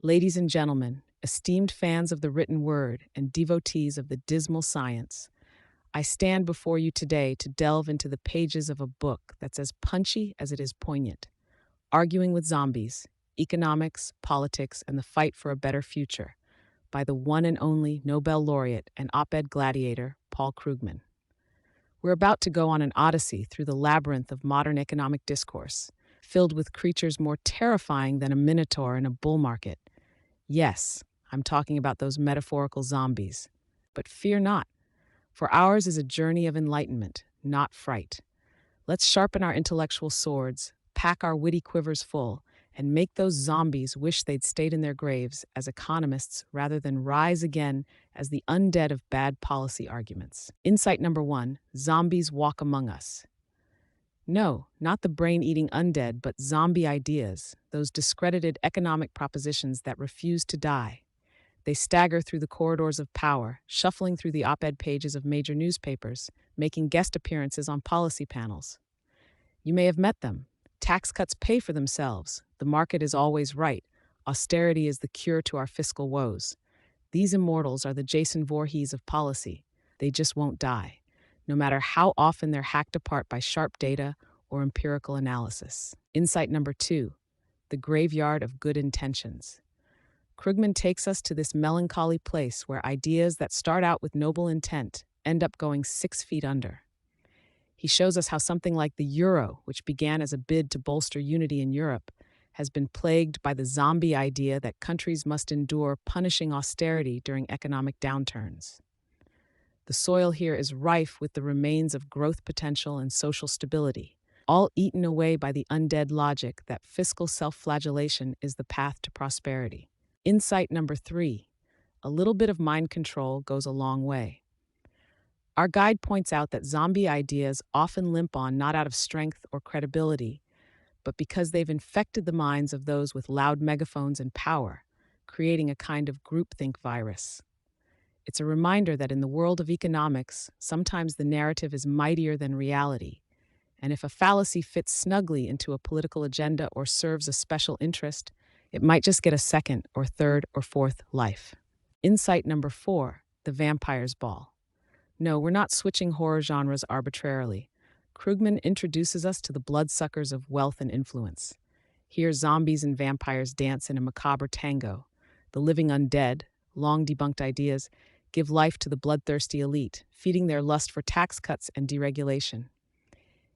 Ladies and gentlemen, esteemed fans of the written word and devotees of the dismal science, I stand before you today to delve into the pages of a book that's as punchy as it is poignant, Arguing with Zombies: Economics, Politics, and the Fight for a Better Future, by the one and only Nobel laureate and op-ed gladiator, Paul Krugman. We're about to go on an odyssey through the labyrinth of modern economic discourse, filled with creatures more terrifying than a minotaur in a bull market. Yes, I'm talking about those metaphorical zombies. But fear not, for ours is a journey of enlightenment, not fright. Let's sharpen our intellectual swords, pack our witty quivers full, and make those zombies wish they'd stayed in their graves as economists rather than rise again as the undead of bad policy arguments. Insight number one: zombies walk among us. No, not the brain-eating undead, but zombie ideas, those discredited economic propositions that refuse to die. They stagger through the corridors of power, shuffling through the op-ed pages of major newspapers, making guest appearances on policy panels. You may have met them. Tax cuts pay for themselves. The market is always right. Austerity is the cure to our fiscal woes. These immortals are the Jason Voorhees of policy. They just won't die, no matter how often they're hacked apart by sharp data or empirical analysis. Insight number two: the graveyard of good intentions. Krugman takes us to this melancholy place where ideas that start out with noble intent end up going 6 feet under. He shows us how something like the euro, which began as a bid to bolster unity in Europe, has been plagued by the zombie idea that countries must endure punishing austerity during economic downturns. The soil here is rife with the remains of growth potential and social stability, all eaten away by the undead logic that fiscal self-flagellation is the path to prosperity. Insight number three: a little bit of mind control goes a long way. Our guide points out that zombie ideas often limp on not out of strength or credibility, but because they've infected the minds of those with loud megaphones and power, creating a kind of groupthink virus. It's a reminder that in the world of economics, sometimes the narrative is mightier than reality, and if a fallacy fits snugly into a political agenda or serves a special interest, it might just get a second or third or fourth life. Insight number four: the vampire's ball. No, we're not switching horror genres arbitrarily. Krugman introduces us to the bloodsuckers of wealth and influence. Here, zombies and vampires dance in a macabre tango. The living undead, long debunked ideas, give life to the bloodthirsty elite, feeding their lust for tax cuts and deregulation.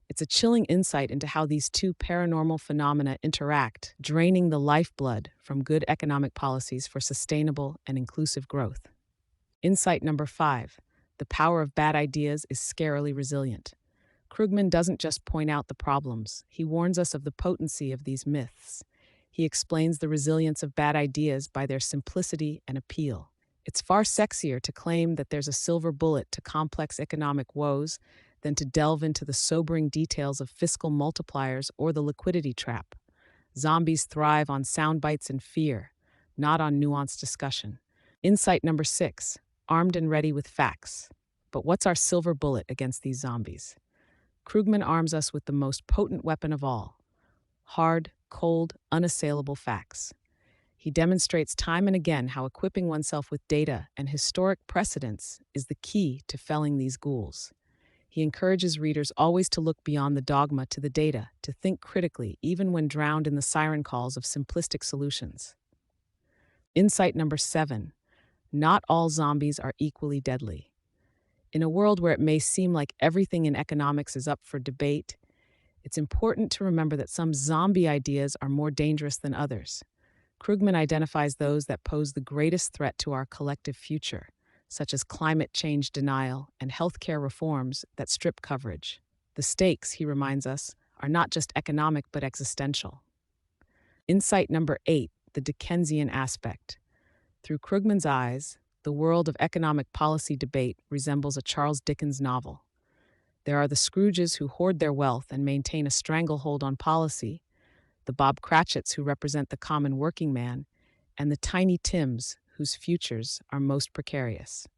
It's a chilling insight into how these two paranormal phenomena interact, draining the lifeblood from good economic policies for sustainable and inclusive growth. Insight number five: the power of bad ideas is scarily resilient. Krugman doesn't just point out the problems, he warns us of the potency of these myths. He explains the resilience of bad ideas by their simplicity and appeal. It's far sexier to claim that there's a silver bullet to complex economic woes than to delve into the sobering details of fiscal multipliers or the liquidity trap. Zombies thrive on sound bites and fear, not on nuanced discussion. Insight number six: armed and ready with facts. But what's our silver bullet against these zombies? Krugman arms us with the most potent weapon of all: hard, cold, unassailable facts. He demonstrates time and again how equipping oneself with data and historic precedents is the key to felling these ghouls. He encourages readers always to look beyond the dogma to the data, to think critically, even when drowned in the siren calls of simplistic solutions. Insight number seven: not all zombies are equally deadly. In a world where it may seem like everything in economics is up for debate, it's important to remember that some zombie ideas are more dangerous than others. Krugman identifies those that pose the greatest threat to our collective future, such as climate change denial and healthcare reforms that strip coverage. The stakes, he reminds us, are not just economic but existential. Insight number eight: the Dickensian aspect. Through Krugman's eyes, the world of economic policy debate resembles a Charles Dickens novel. There are the Scrooges who hoard their wealth and maintain a stranglehold on policy, the Bob Cratchits who represent the common working man, and the Tiny Tims whose futures are most precarious.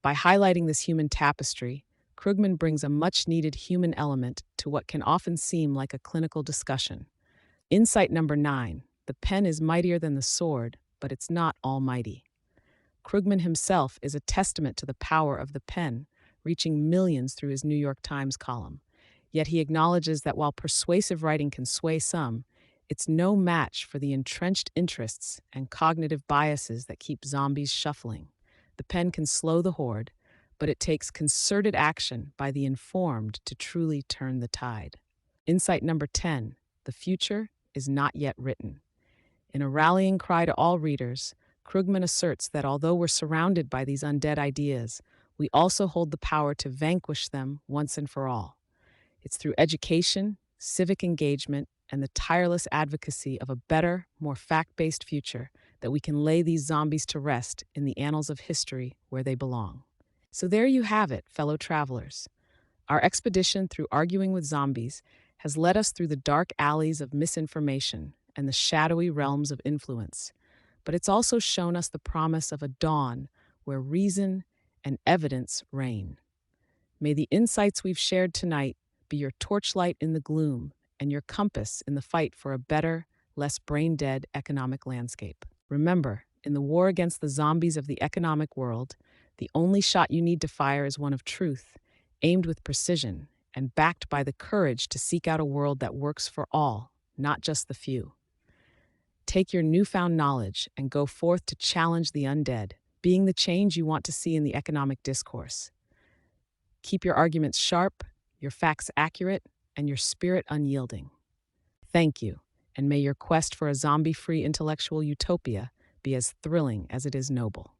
By highlighting this human tapestry, Krugman brings a much-needed human element to what can often seem like a clinical discussion. Insight number nine: the pen is mightier than the sword, but it's not almighty. Krugman himself is a testament to the power of the pen, reaching millions through his New York Times column. Yet he acknowledges that while persuasive writing can sway some, it's no match for the entrenched interests and cognitive biases that keep zombies shuffling. The pen can slow the horde, but it takes concerted action by the informed to truly turn the tide. Insight number 10: the future is not yet written. In a rallying cry to all readers, Krugman asserts that although we're surrounded by these undead ideas, we also hold the power to vanquish them once and for all. It's through education, civic engagement, and the tireless advocacy of a better, more fact-based future that we can lay these zombies to rest in the annals of history where they belong. So there you have it, fellow travelers. Our expedition through Arguing with Zombies has led us through the dark alleys of misinformation and the shadowy realms of influence, but it's also shown us the promise of a dawn where reason and evidence reign. May the insights we've shared tonight be your torchlight in the gloom and your compass in the fight for a better, less brain-dead economic landscape. Remember, in the war against the zombies of the economic world, the only shot you need to fire is one of truth, aimed with precision and backed by the courage to seek out a world that works for all, not just the few. Take your newfound knowledge and go forth to challenge the undead, being the change you want to see in the economic discourse. Keep your arguments sharp, your facts accurate, and your spirit unyielding. Thank you, and may your quest for a zombie-free intellectual utopia be as thrilling as it is noble.